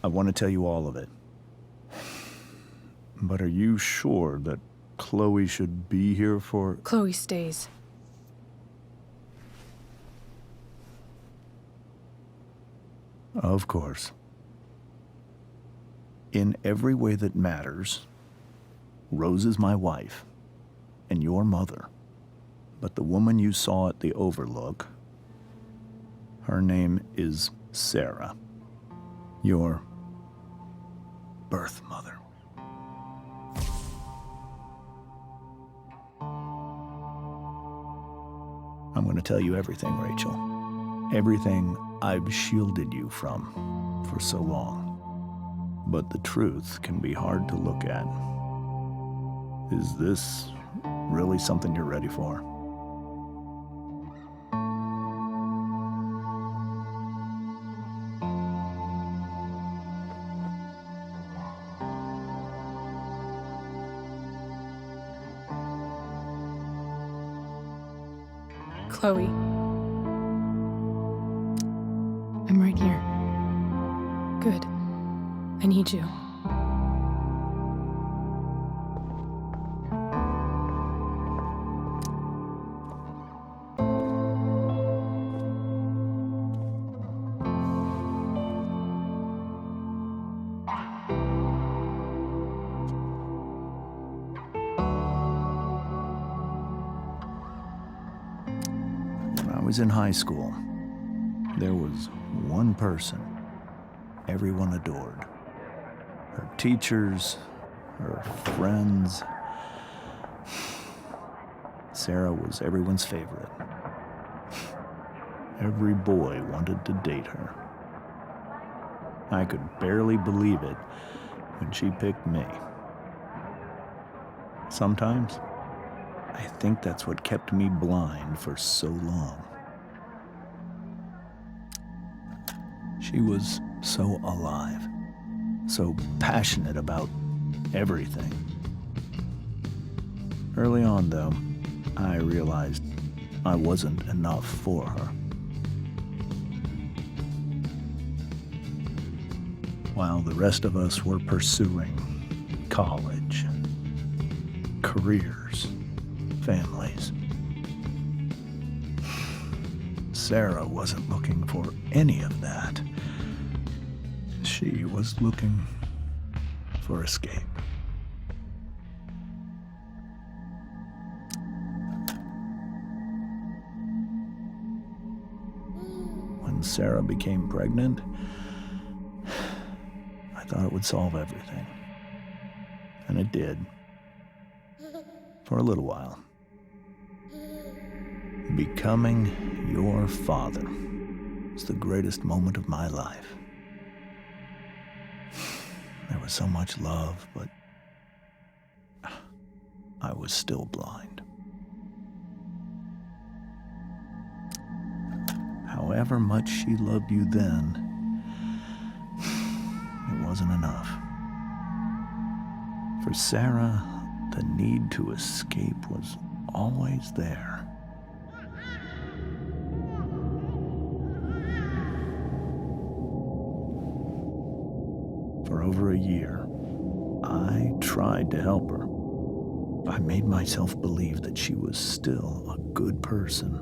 I want to tell you all of it. But are you sure that Chloe should be here for... Chloe stays. Of course. In every way that matters, Rose is my wife and your mother. But the woman you saw at the Overlook, her name is Sara, your birth mother. I'm going to tell you everything, Rachel. Everything I've shielded you from for so long. But the truth can be hard to look at. Is this really something you're ready for? Chloe. I'm right here. Good. I need you. When I was in high school, there was one person everyone adored. Her teachers, her friends. Sara was everyone's favorite. Every boy wanted to date her. I could barely believe it when she picked me. Sometimes, I think that's what kept me blind for so long. She was so alive, so passionate about everything. Early on, though, I realized I wasn't enough for her. While the rest of us were pursuing college, careers, families, Sara wasn't looking for any of that. She was looking for escape. When Sara became pregnant, I thought it would solve everything. And it did. For a little while. Becoming your father was the greatest moment of my life. There was so much love, but I was still blind. However much she loved you then, it wasn't enough. For Sara, the need to escape was always there. For over a year, I tried to help her. I made myself believe that she was still a good person.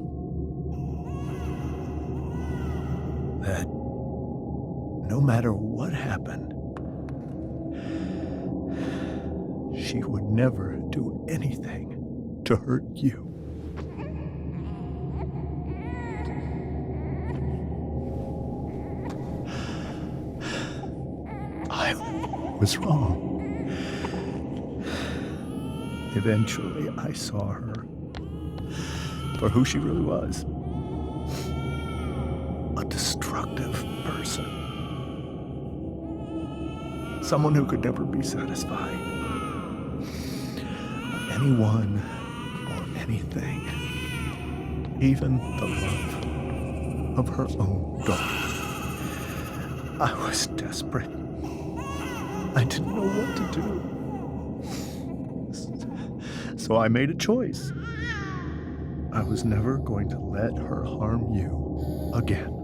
That no matter what happened, she would never do anything to hurt you. I was wrong. Eventually, I saw her for who she really was. A destructive person. Someone who could never be satisfied. Anyone or anything. Even the love of her own daughter. I was desperate. I didn't know what to do. So I made a choice. I was never going to let her harm you again.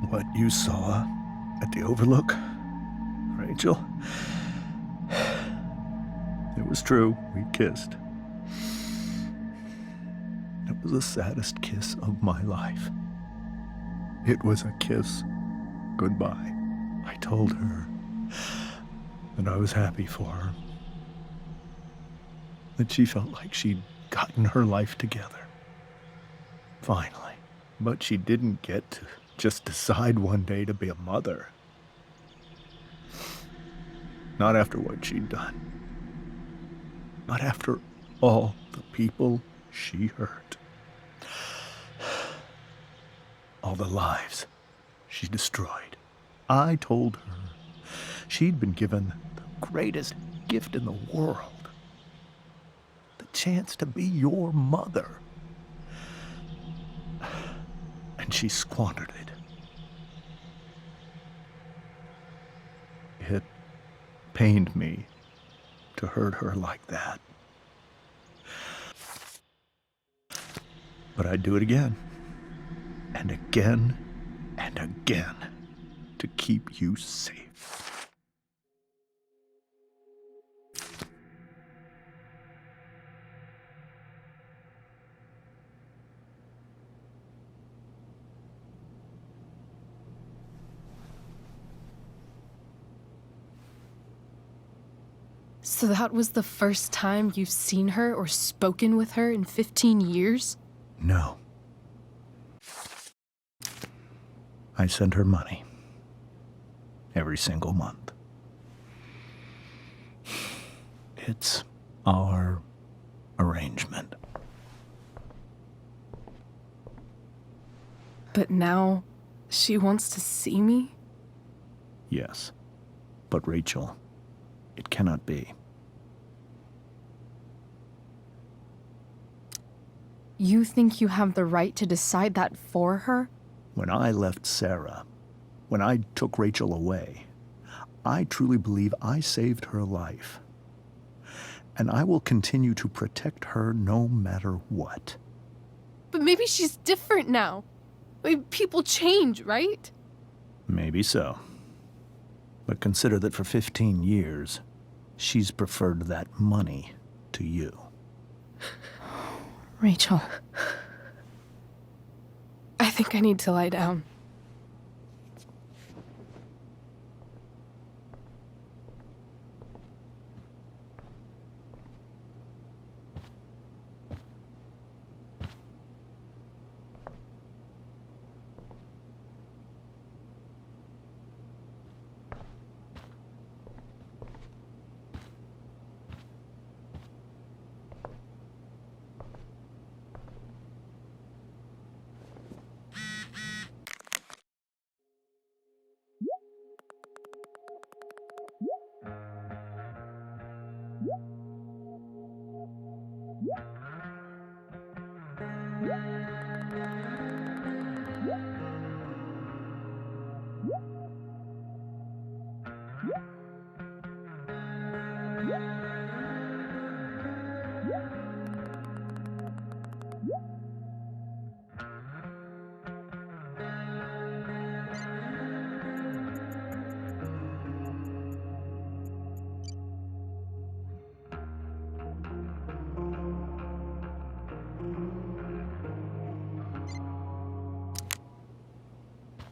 What you saw at the Overlook, Rachel, it was true. We kissed. It was the saddest kiss of my life. It was a kiss goodbye. I told her that I was happy for her, that she felt like she'd gotten her life together. Finally. But she didn't get to just decide one day to be a mother. Not after what she'd done. Not after all the people she hurt. All the lives she destroyed. I told her she'd been given the greatest gift in the world. The chance to be your mother. And she squandered it. It pained me to hurt her like that. But I'd do it again, and again, and again, to keep you safe. So that was the first time you've seen her or spoken with her in 15 years? No. I send her money. Every single month. It's our arrangement. But now she wants to see me? Yes. But Rachel, it cannot be. You think you have the right to decide that for her? When I left Sara, when I took Rachel away, I truly believe I saved her life. And I will continue to protect her no matter what. But maybe she's different now. I mean, people change, right? Maybe so. But consider that for 15 years, she's preferred that money to you. Rachel. I think I need to lie down.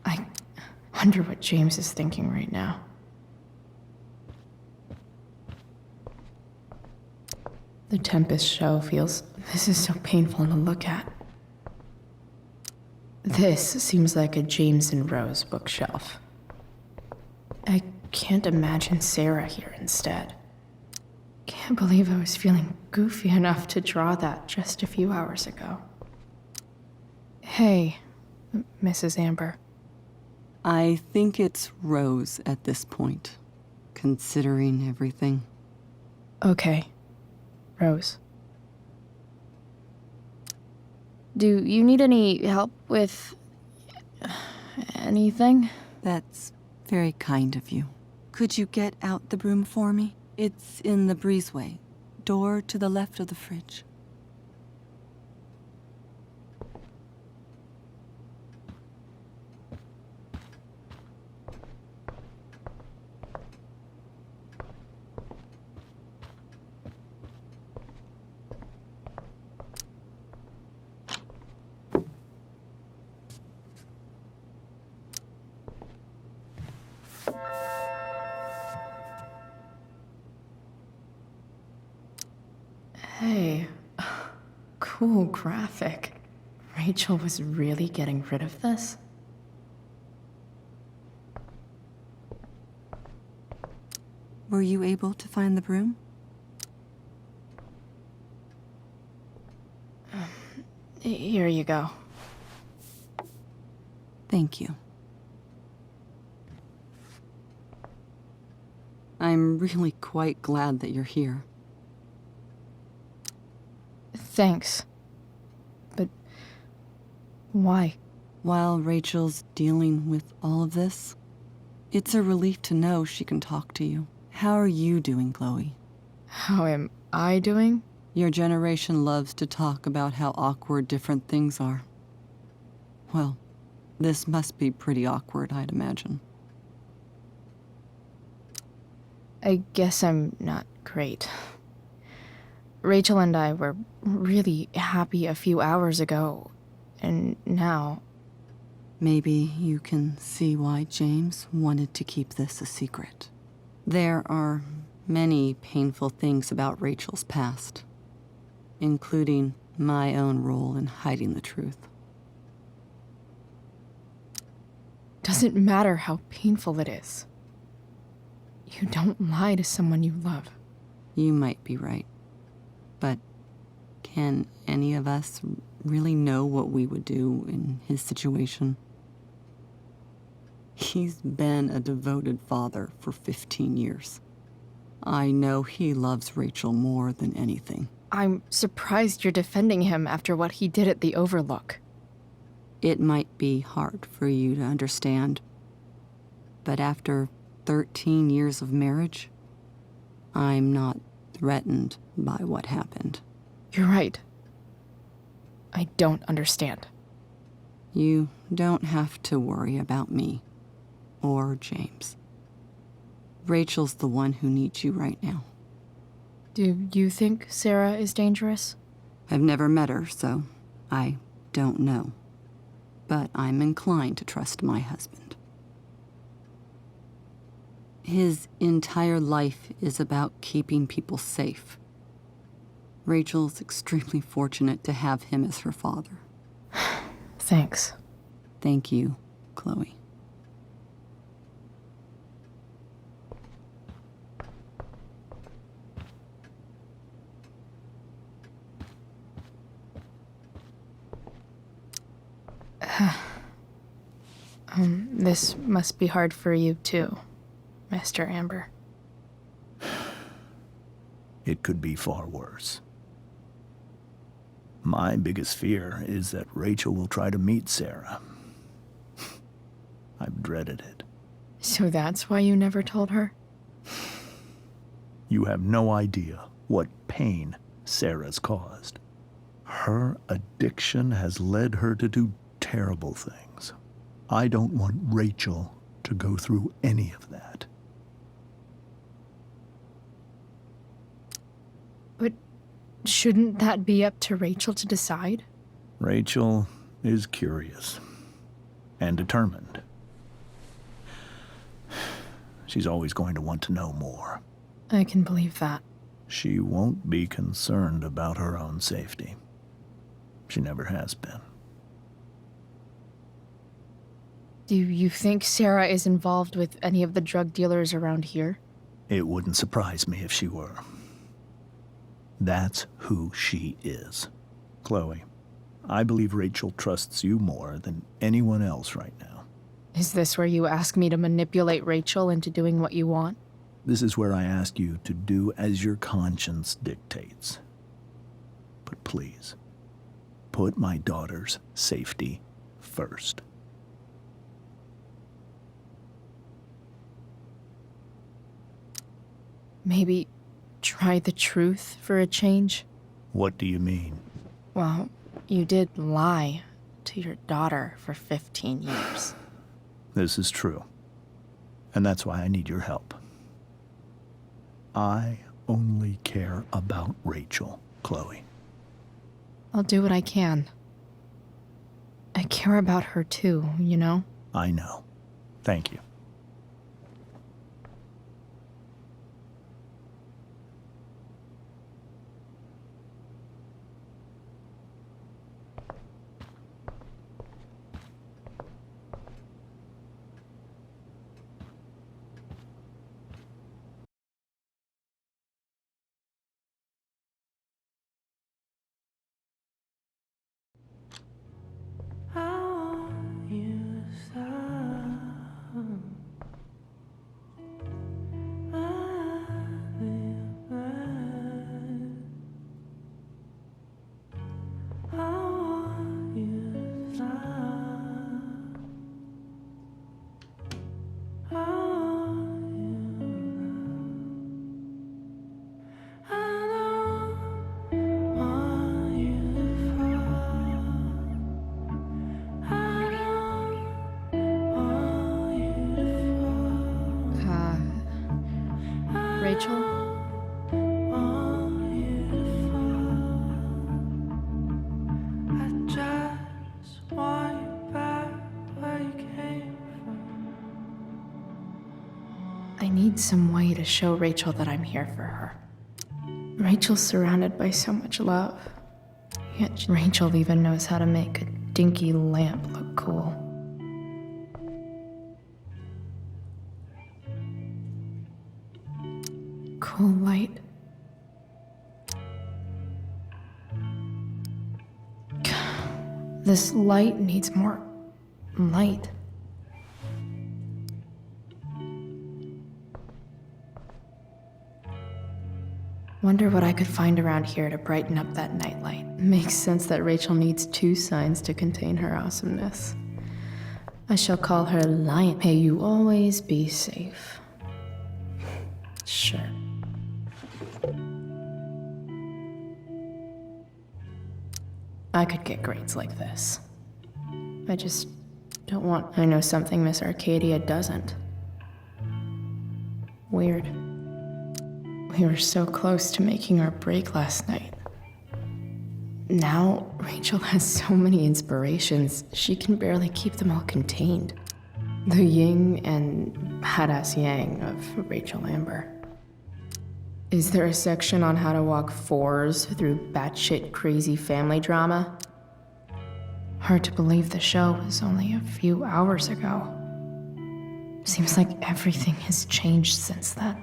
I wonder what James is thinking right now. The Tempest show feels... This is so painful to look at. This seems like a James and Rose bookshelf. I can't imagine Sara here instead. Can't believe I was feeling goofy enough to draw that just a few hours ago. Hey, Mrs. Amber. I think it's Rose at this point, considering everything. Okay, Rose. Do you need any help with... anything? That's very kind of you. Could you get out the broom for me? It's in the breezeway, door to the left of the fridge. Hey, cool graphic. Rachel was really getting rid of this? Were you able to find the broom? Here you go. Thank you. I'm really quite glad that you're here. Thanks. But why? While Rachel's dealing with all of this, it's a relief to know she can talk to you. How are you doing, Chloe? How am I doing? Your generation loves to talk about how awkward different things are. Well, this must be pretty awkward, I'd imagine. I guess I'm not great. Rachel and I were really happy a few hours ago, and now... Maybe you can see why James wanted to keep this a secret. There are many painful things about Rachel's past, including my own role in hiding the truth. Doesn't matter how painful it is. You don't lie to someone you love. You might be right, but can any of us really know what we would do in his situation? He's been a devoted father for 15 years. I know he loves Rachel more than anything. I'm surprised you're defending him after what he did at the Overlook. It might be hard for you to understand, but after 13 years of marriage, I'm not threatened by what happened. You're right. I don't understand. You don't have to worry about me or James. Rachel's the one who needs you right now. Do you think Sara is dangerous? I've never met her, so I don't know. But I'm inclined to trust my husband. His entire life is about keeping people safe. Rachel's extremely fortunate to have him as her father. Thanks. Thank you, Chloe. This must be hard for you too, Mr. Amber. It could be far worse. My biggest fear is that Rachel will try to meet Sara. I've dreaded it. So that's why you never told her? You have no idea what pain Sarah's caused. Her addiction has led her to do terrible things. I don't want Rachel to go through any of that. But shouldn't that be up to Rachel to decide? Rachel is curious and determined. She's always going to want to know more. I can believe that. She won't be concerned about her own safety. She never has been. Do you think Sara is involved with any of the drug dealers around here? It wouldn't surprise me if she were. That's who she is. Chloe, I believe Rachel trusts you more than anyone else right now. Is this where you ask me to manipulate Rachel into doing what you want? This is where I ask you to do as your conscience dictates. But please, put my daughter's safety first. Maybe try the truth for a change? What do you mean? Well, you did lie to your daughter for 15 years. This is true. And that's why I need your help. I only care about Rachel, Chloe. I'll do what I can. I care about her too, you know? I know. Thank you. Rachel? I need some way to show Rachel that I'm here for her. Rachel's surrounded by so much love. Yet Rachel even knows how to make a dinky lamp look cool. Cool light. This light needs more light. Wonder what I could find around here to brighten up that nightlight. Makes sense that Rachel needs 2 signs to contain her awesomeness. I shall call her Lion. May you always be safe. Sure. I could get grades like this. I just don't want. I know something Miss Arcadia doesn't. Weird. We were so close to making our break last night. Now, Rachel has so many inspirations, she can barely keep them all contained. The yin and badass yang of Rachel Amber. Is there a section on how to walk 4s through batshit crazy family drama? Hard to believe the show was only a few hours ago. Seems like everything has changed since then.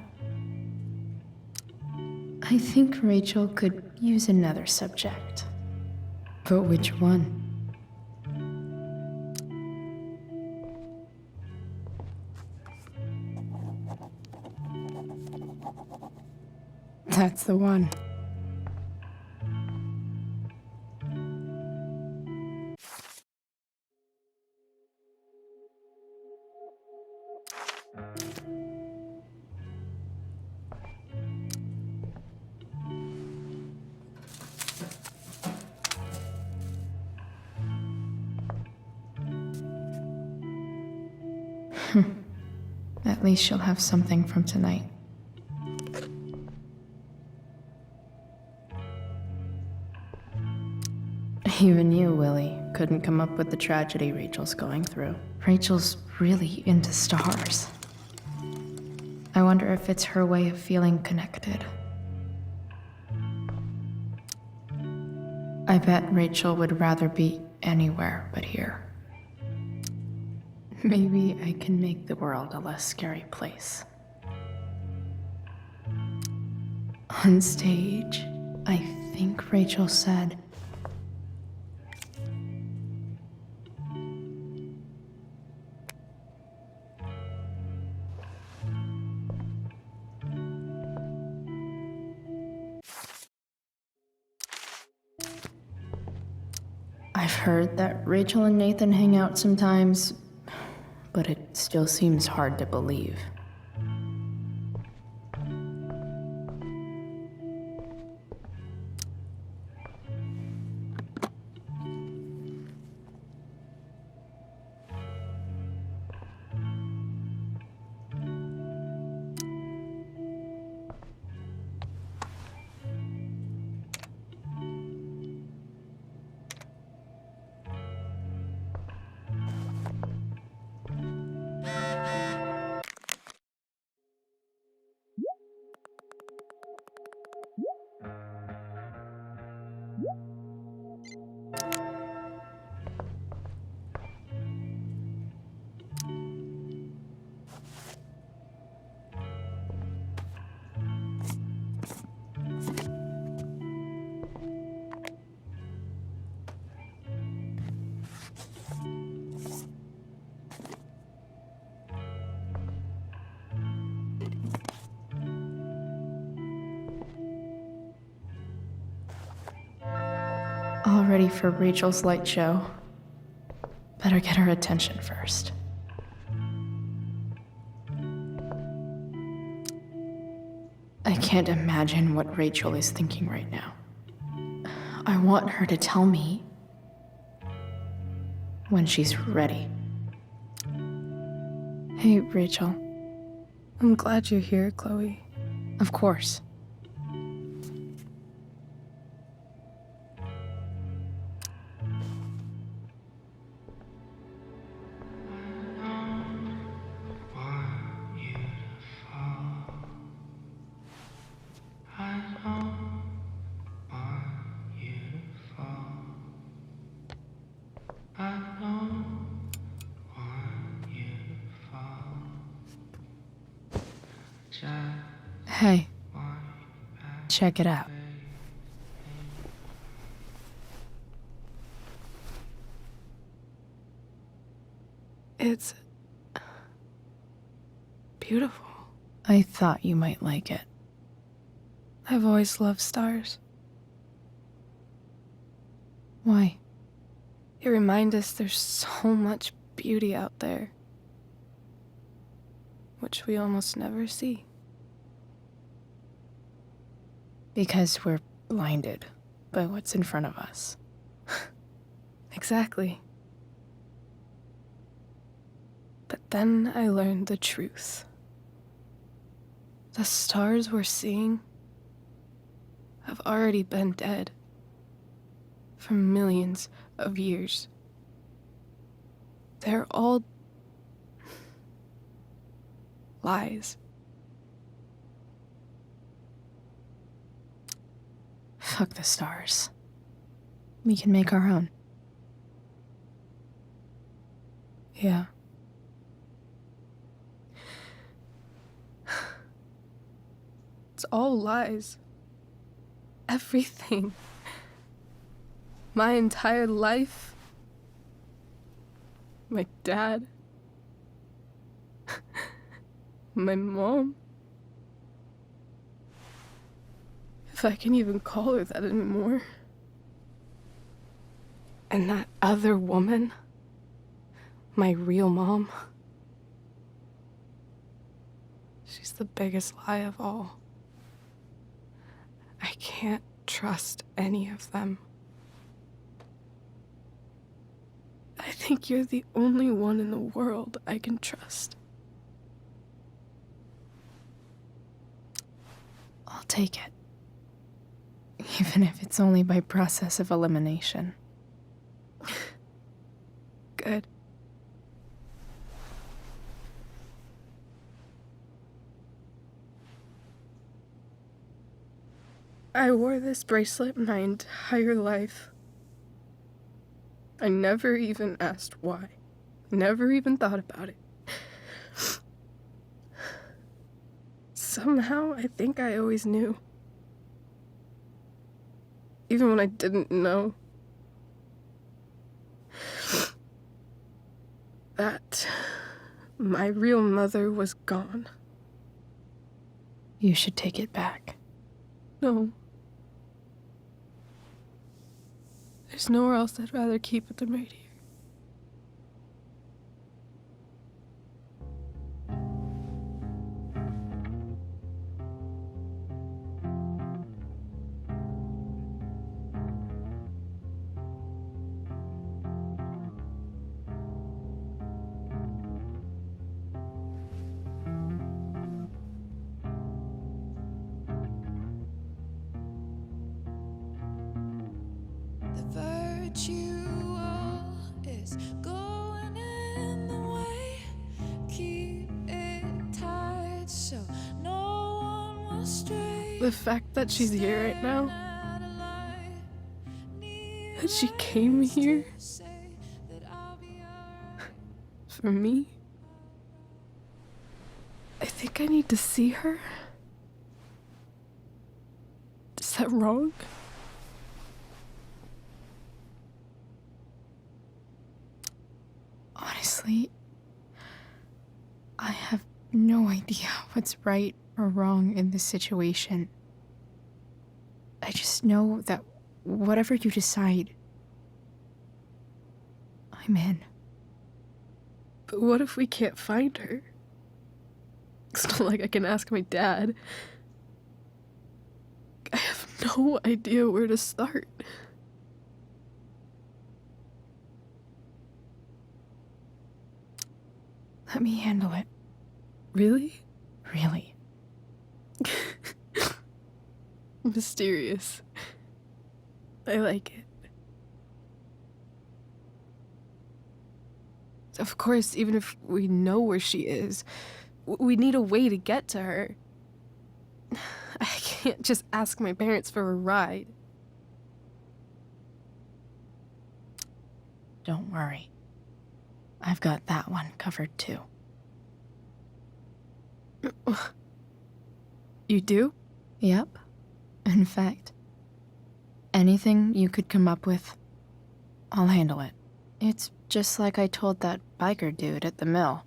I think Rachel could use another subject. But which one? That's the one. At least she'll have something from tonight. Even you, Willie, couldn't come up with the tragedy Rachel's going through. Rachel's really into stars. I wonder if it's her way of feeling connected. I bet Rachel would rather be anywhere but here. Maybe I can make the world a less scary place. On stage, I think Rachel said, I've heard that Rachel and Nathan hang out sometimes, but it still seems hard to believe. All ready for Rachel's light show. Better get her attention first. I can't imagine what Rachel is thinking right now. I want her to tell me when she's ready. Hey, Rachel. I'm glad you're here, Chloe. Of course. Hey, check it out. It's beautiful. I thought you might like it. I've always loved stars. Why? They remind us there's so much beauty out there, which we almost never see. Because we're blinded by what's in front of us. Exactly. But then I learned the truth. The stars we're seeing have already been dead for millions of years. They're all lies. Fuck the stars. We can make our own. Yeah. It's all lies. Everything. My entire life. My dad. My mom. If I can even call her that anymore. And that other woman. My real mom. She's the biggest lie of all. I can't trust any of them. I think you're the only one in the world I can trust. I'll take it. Even if it's only by process of elimination. Good. I wore this bracelet my entire life. I never even asked why. Never even thought about it. Somehow, I think I always knew. Even when I didn't know. That my real mother was gone. You should take it back. No. There's nowhere else I'd rather keep it than right here. Virtual is going in the way. Keep it tight so no one will stray. The fact that she's here right now, that she came here for me, I think I need to see her. Is that wrong? Honestly, I have no idea what's right or wrong in this situation. I just know that whatever you decide, I'm in. But what if we can't find her? It's not like I can ask my dad. I have no idea where to start. Let me handle it. Really? Really. Mysterious. I like it. Of course, even if we know where she is, we need a way to get to her. I can't just ask my parents for a ride. Don't worry. I've got that one covered too. You do? Yep. In fact, anything you could come up with, I'll handle it. It's just like I told that biker dude at the mill,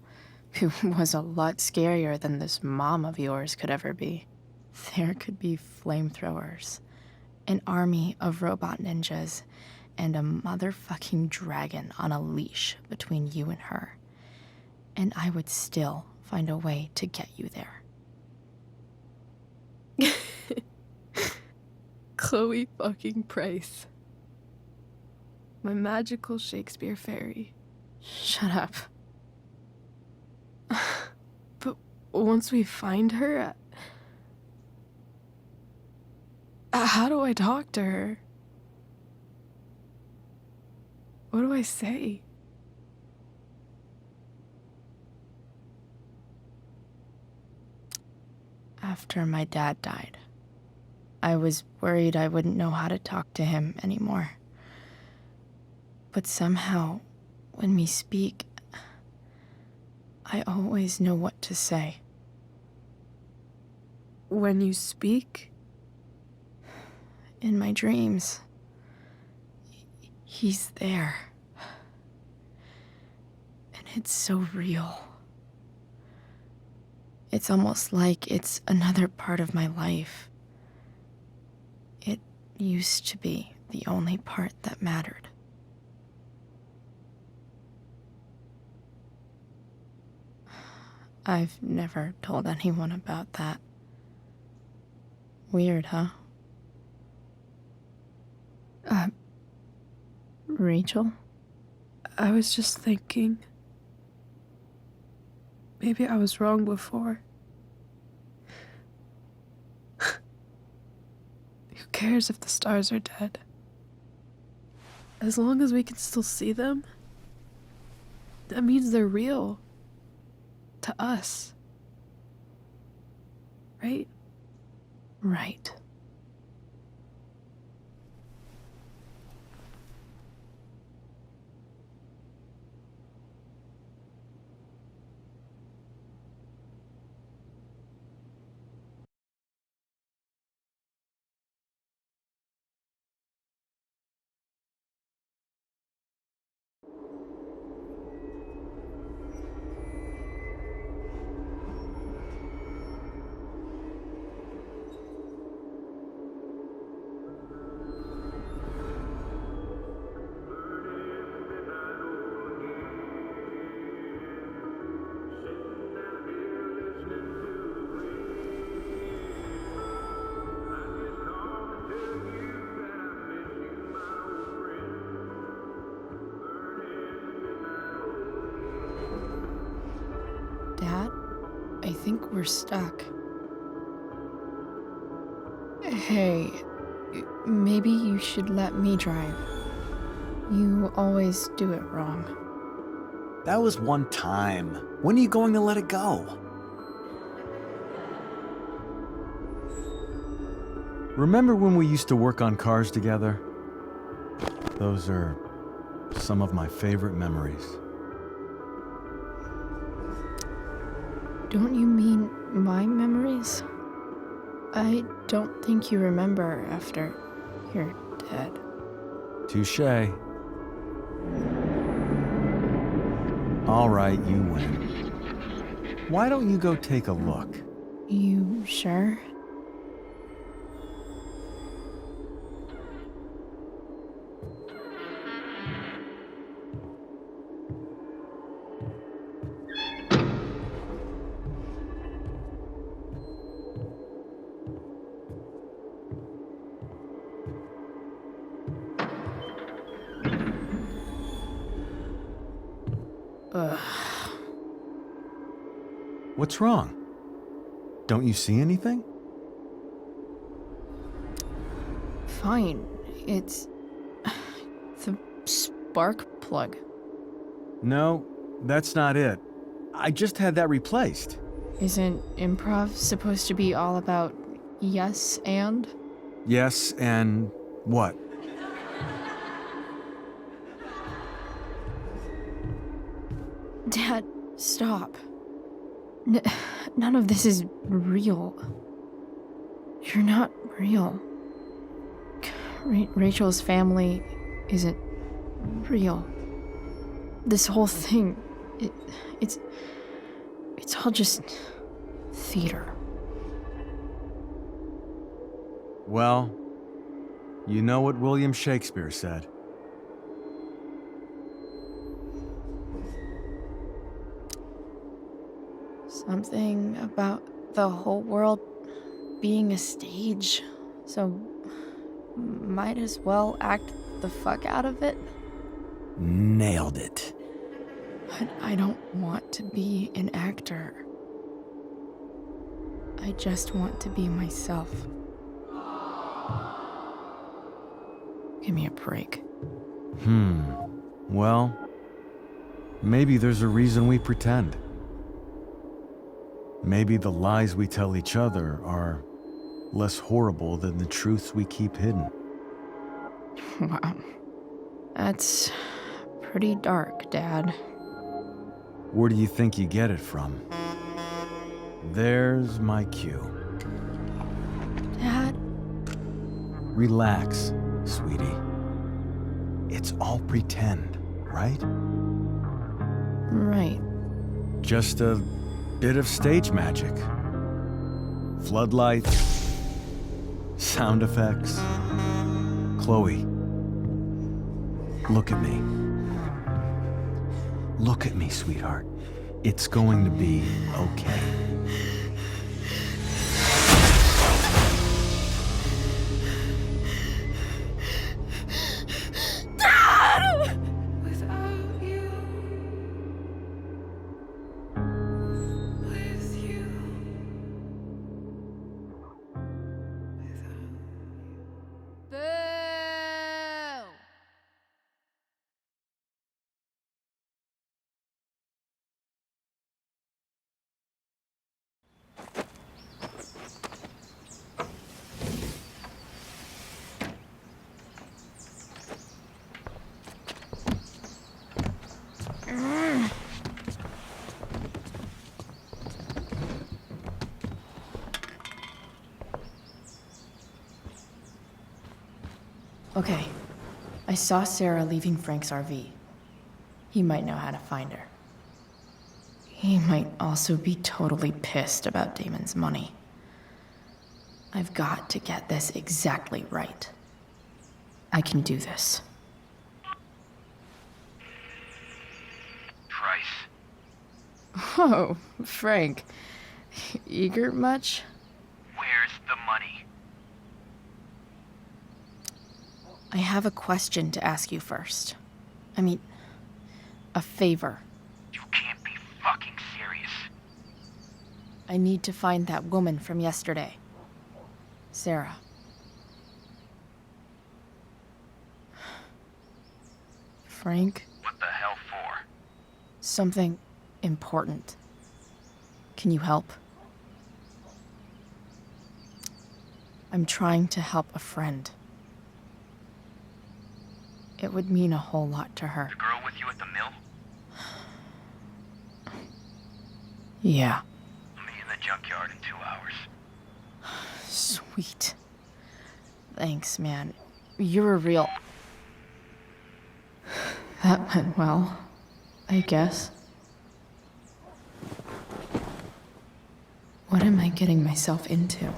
who was a lot scarier than this mom of yours could ever be. There could be flamethrowers, an army of robot ninjas, and a motherfucking dragon on a leash between you and her. And I would still find a way to get you there. Chloe fucking Price. My magical Shakespeare fairy. Shut up. But once we find her, how do I talk to her? What do I say? After my dad died, I was worried I wouldn't know how to talk to him anymore. But somehow, when we speak, I always know what to say. When you speak? In my dreams, he's there. And it's so real. It's almost like it's another part of my life. It used to be the only part that mattered. I've never told anyone about that. Weird, huh? Rachel? I was just thinking. Maybe I was wrong before. Who cares if the stars are dead? As long as we can still see them, that means they're real. To us. Right? Right. Dad, I think we're stuck. Hey, maybe you should let me drive. You always do it wrong. That was one time. When are you going to let it go? Remember when we used to work on cars together? Those are some of my favorite memories. Don't you mean my memories? I don't think you remember after you're dead. Touché. All right, you win. Why don't you go take a look? You sure? Ugh. What's wrong? Don't you see anything? fine. It's the spark plug. No, that's not it. I just had that replaced. Isn't improv supposed to be all about yes and? Yes, and what? Dad, stop. None of this is real. You're not real. Rachel's family isn't real. This whole thing, it's all just theater. Well, you know what William Shakespeare said. Something about the whole world being a stage, so might as well act the fuck out of it. Nailed it. But I don't want to be an actor. I just want to be myself. Give me a break. Well, maybe there's a reason we pretend. Maybe the lies we tell each other are less horrible than the truths we keep hidden. Wow. That's pretty dark, Dad. Where do you think you get it from? There's my cue. Dad? Relax, sweetie. It's all pretend, right? Right. Just a bit of stage magic. Floodlights, sound effects. Chloe, look at me. Look at me, sweetheart. It's going to be okay. Without you, with you, Boo! Okay. I saw Sara leaving Frank's RV. He might know how to find her. He might also be totally pissed about Damon's money. I've got to get this exactly right. I can do this. Price. Whoa, Frank. Eager much? Where's the money? I have a question to ask you first. I mean, a favor. You can't be fucking serious. I need to find that woman from yesterday. Sara. Frank, What the hell for? something important. Can you help? I'm trying to help a friend. It would mean a whole lot to her. The girl with you at the mill? Yeah. I'll meet you in the junkyard in 2 hours. Sweet. Thanks, man. You're a real... That went well, I guess. What am I getting myself into?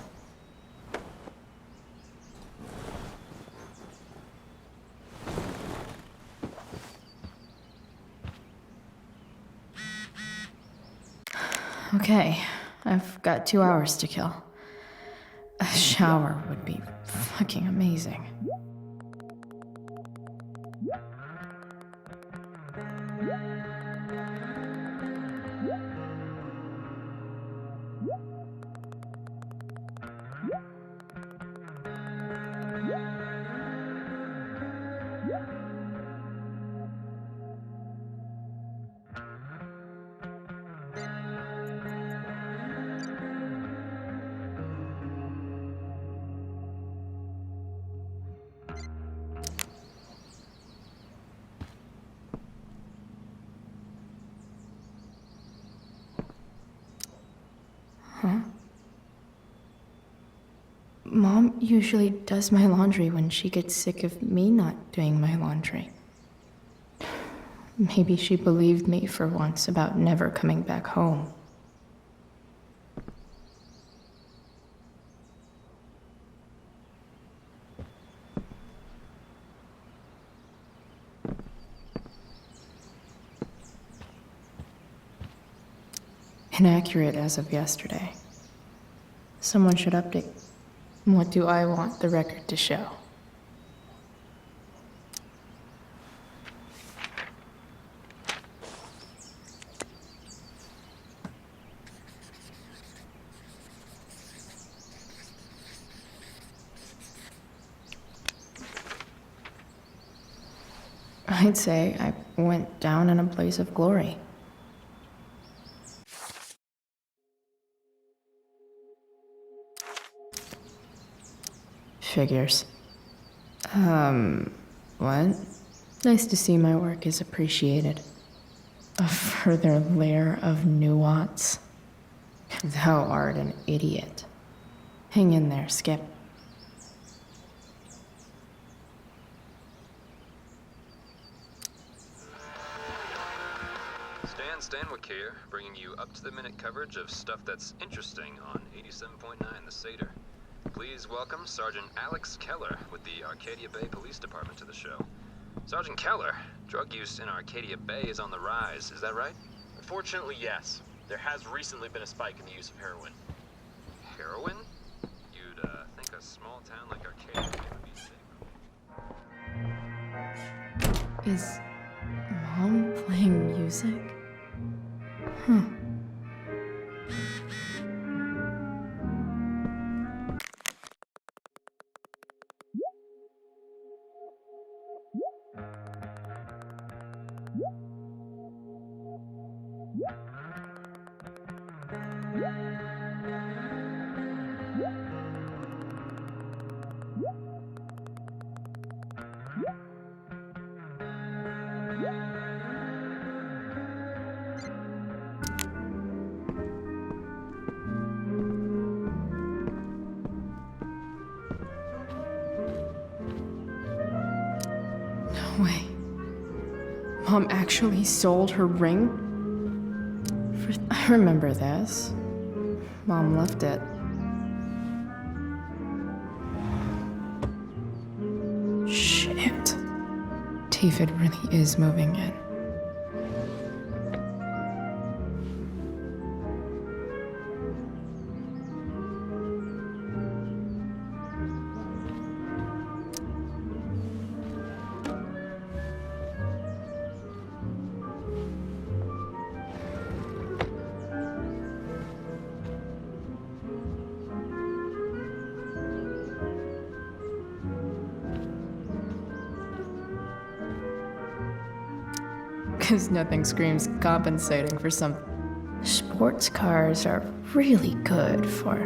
Okay, I've got 2 hours to kill. A shower would be fucking amazing. Mom usually does my laundry when she gets sick of me not doing my laundry. Maybe she believed me for once about never coming back home. Inaccurate as of yesterday. Someone should update. What do I want the record to show? I'd say I went down in a blaze of glory. Figures. What? Nice to see my work is appreciated. A further layer of nuance. Thou art an idiot. Hang in there, Skip. Stanwyck here, bringing you up-to-the-minute coverage of stuff that's interesting on 87.9 The Satyr. Please welcome Sergeant Alex Keller with the Arcadia Bay Police Department to the show. Sergeant Keller, drug use in Arcadia Bay is on the rise, is that right? Unfortunately, yes. There has recently been a spike in the use of heroin. Heroin? You'd think a small town like Arcadia Bay would be safe. Is Mom playing music? Huh. No way. Mom actually sold her ring? I remember this. Mom left it. Shit. David really is moving in. Because nothing screams compensating for some. Sports cars are really good for.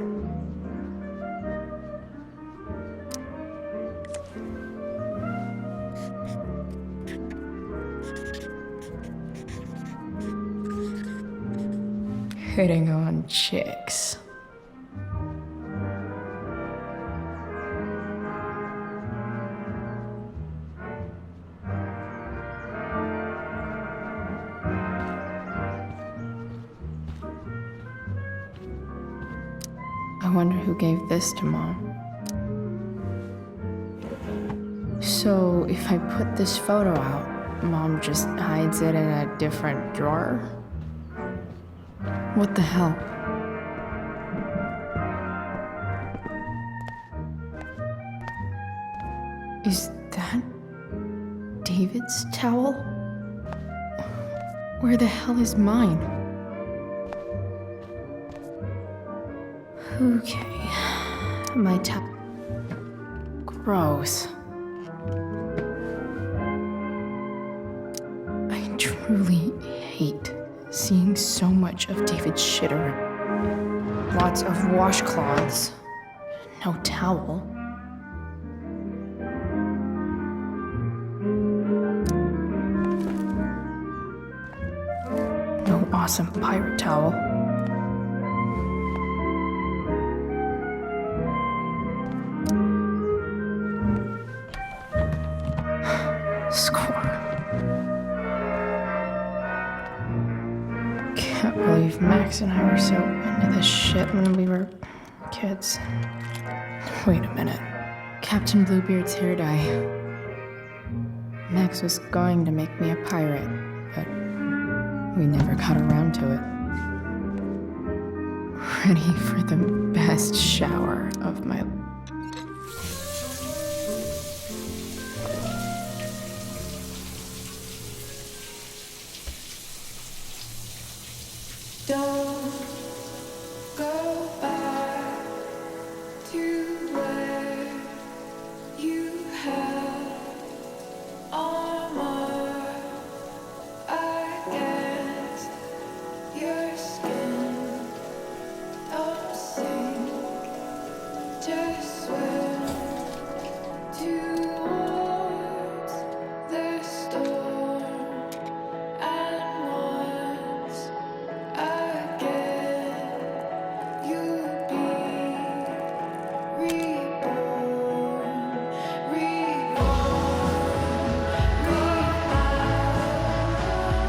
Hitting on chicks. I wonder who gave this to Mom. So, if I put this photo out, Mom just hides it in a different drawer? What the hell? Is that David's towel? Where the hell is mine? Okay, my towel. Gross. I truly hate seeing so much of David's shit around. Lots of washcloths. No towel. No awesome pirate towel. Can't believe Max and I were so into this shit when we were kids. Wait a minute. Captain Bluebeard's hair dye. Max was going to make me a pirate, but we never got around to it. Ready for the best shower of my life. Don't go back to where you had armor against your skin. Don't sink, just swim towards the storm. And once again, you'll be reborn,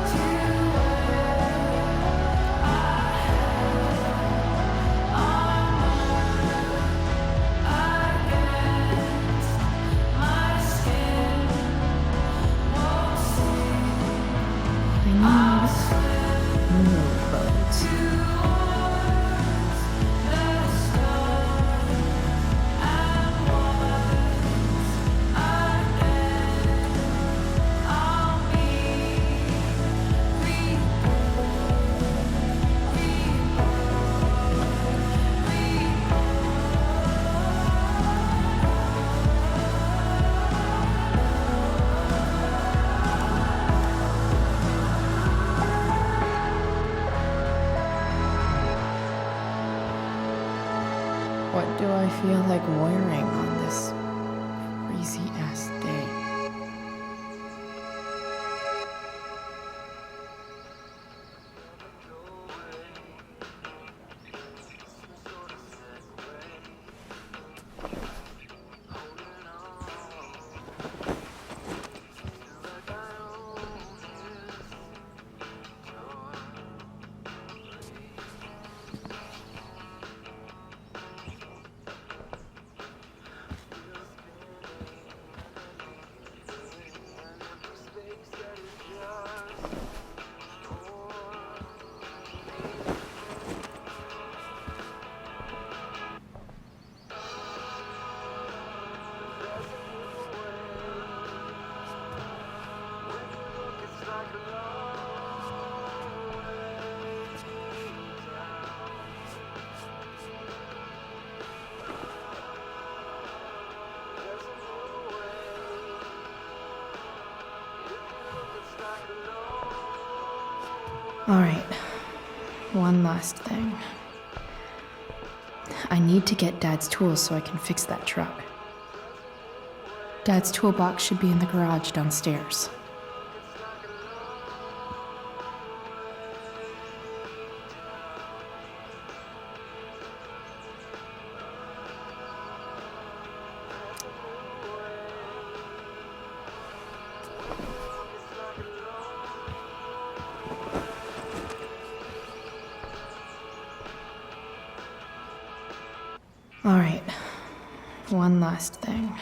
to against my skin. Won't I need new clothes. What do I feel like wearing on this crazy ass day? All right, one last thing. I need to get Dad's tools so I can fix that truck. Dad's toolbox should be in the garage downstairs. All right, one last thing.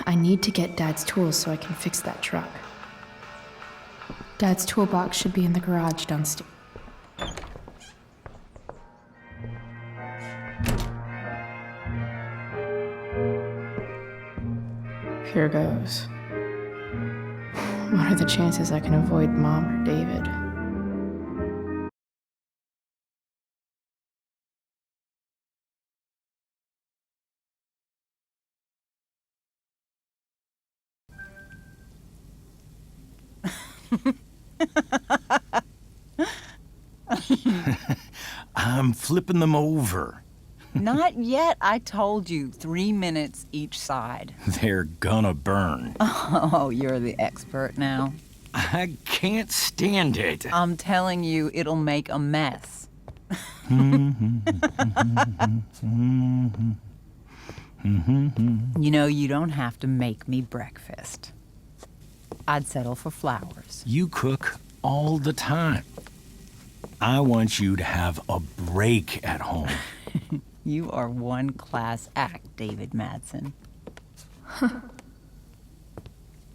I need to get Dad's tools so I can fix that truck. Dad's toolbox should be in the garage downstairs. Here goes. What are the chances I can avoid Mom or David? I'm flipping them over. Not yet. I told you, 3 minutes each side. They're gonna burn. Oh, you're the expert now. I can't stand it. I'm telling you, it'll make a mess. You know, you don't have to make me breakfast. I'd settle for flowers. You cook all the time. I want you to have a break at home. You are one class act, David Madsen.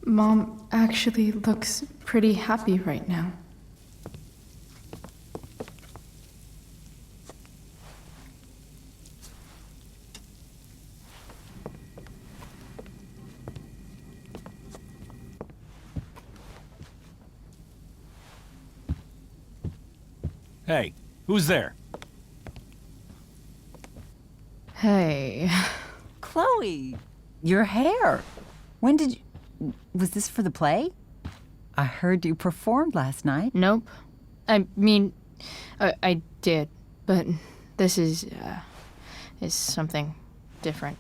Mom actually looks pretty happy right now. Hey, who's there? Hey. Chloe, your hair. When did you... Was this for the play? I heard you performed last night. Nope. I mean, I did, but this is something different.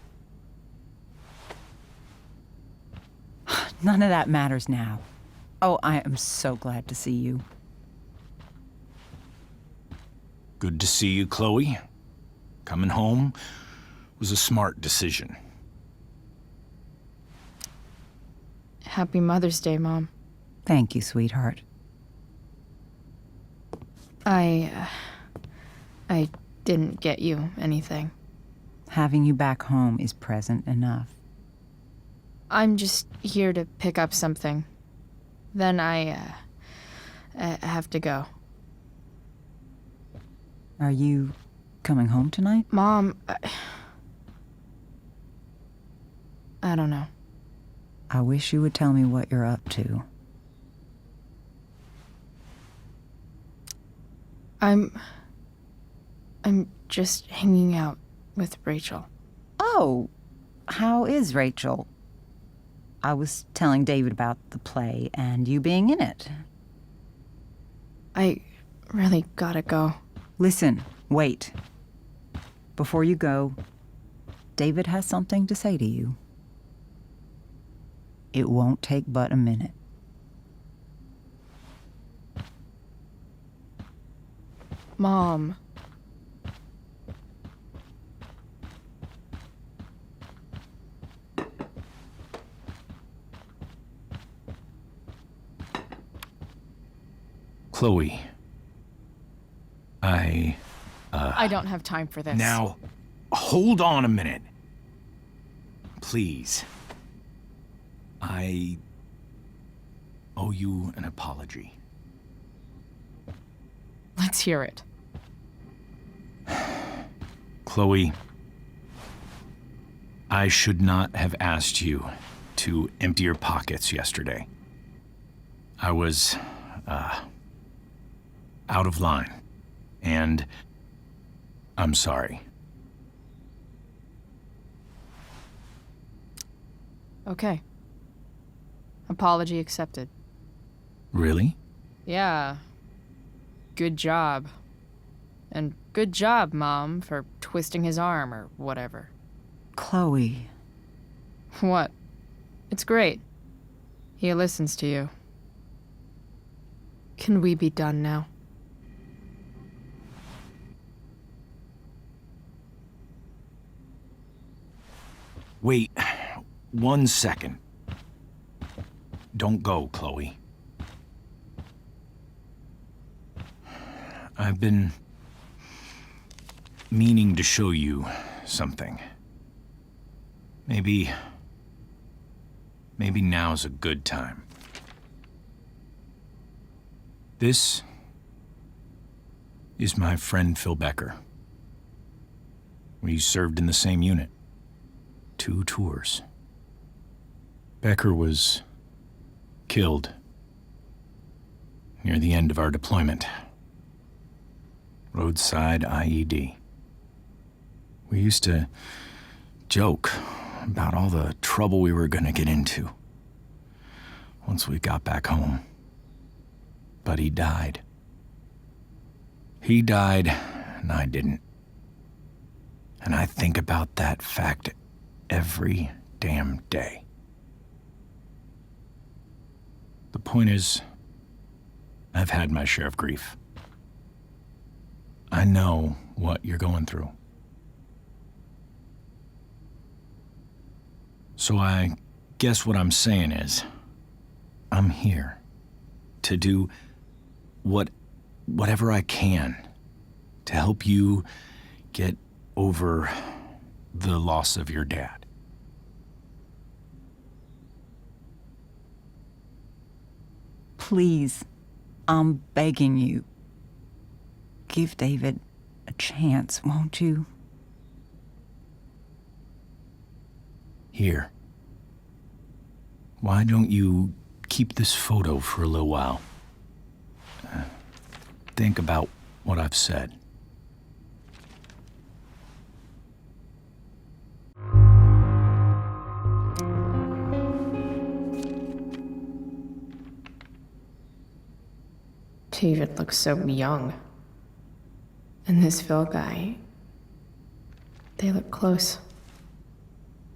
None of that matters now. Oh, I am so glad to see you. Good to see you, Chloe. Coming home was a smart decision. Happy Mother's Day, Mom. Thank you, sweetheart. I didn't get you anything. Having you back home is present enough. I'm just here to pick up something. Then I have to go. Are you coming home tonight? Mom, I don't know. I wish you would tell me what you're up to. I'm just hanging out with Rachel. Oh, how is Rachel? I was telling David about the play and you being in it. I really gotta go. Listen, wait. Before you go, David has something to say to you. It won't take but a minute. Mom. Chloe. I don't have time for this. Now, hold on a minute. Please. I owe you an apology. Let's hear it. Chloe, I should not have asked you to empty your pockets yesterday. I was, out of line, and I'm sorry. Okay. Apology accepted. Really? Yeah. Good job. And good job, Mom, for twisting his arm or whatever. Chloe. What? It's great. He listens to you. Can we be done now? Wait 1 second. Don't go, Chloe. I've been meaning to show you something. Maybe now's a good time. This is my friend Phil Becker. We served in the same unit. 2 tours. Becker was killed near the end of our deployment. Roadside IED. We used to joke about all the trouble we were gonna get into once we got back home. But he died. He died, and I didn't. And I think about that fact every damn day. The point is, I've had my share of grief. I know what you're going through. So I guess what I'm saying is, I'm here to do whatever I can to help you get over the loss of your dad. Please, I'm begging you. Give David a chance, won't you? Here. Why don't you keep this photo for a little while? Think about what I've said. David looks so young. And this Phil guy, they look close.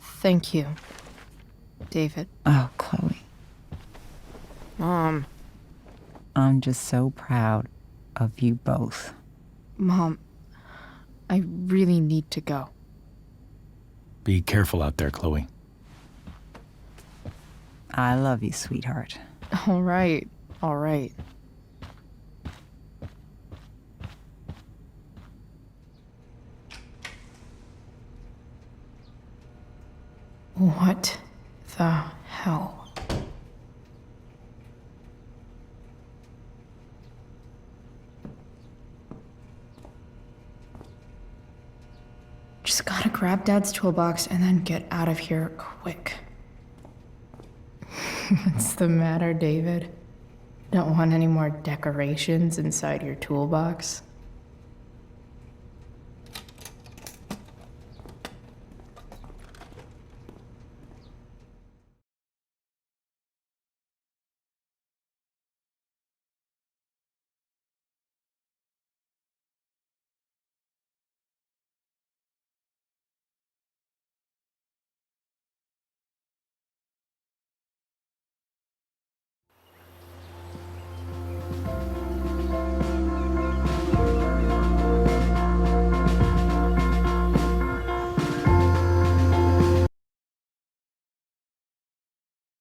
Thank you, David. Oh, Chloe. Mom. I'm just so proud of you both. Mom, I really need to go. Be careful out there, Chloe. I love you, sweetheart. All right, all right. What the hell? Just gotta grab Dad's toolbox and then get out of here quick. What's the matter, David? Don't want any more decorations inside your toolbox?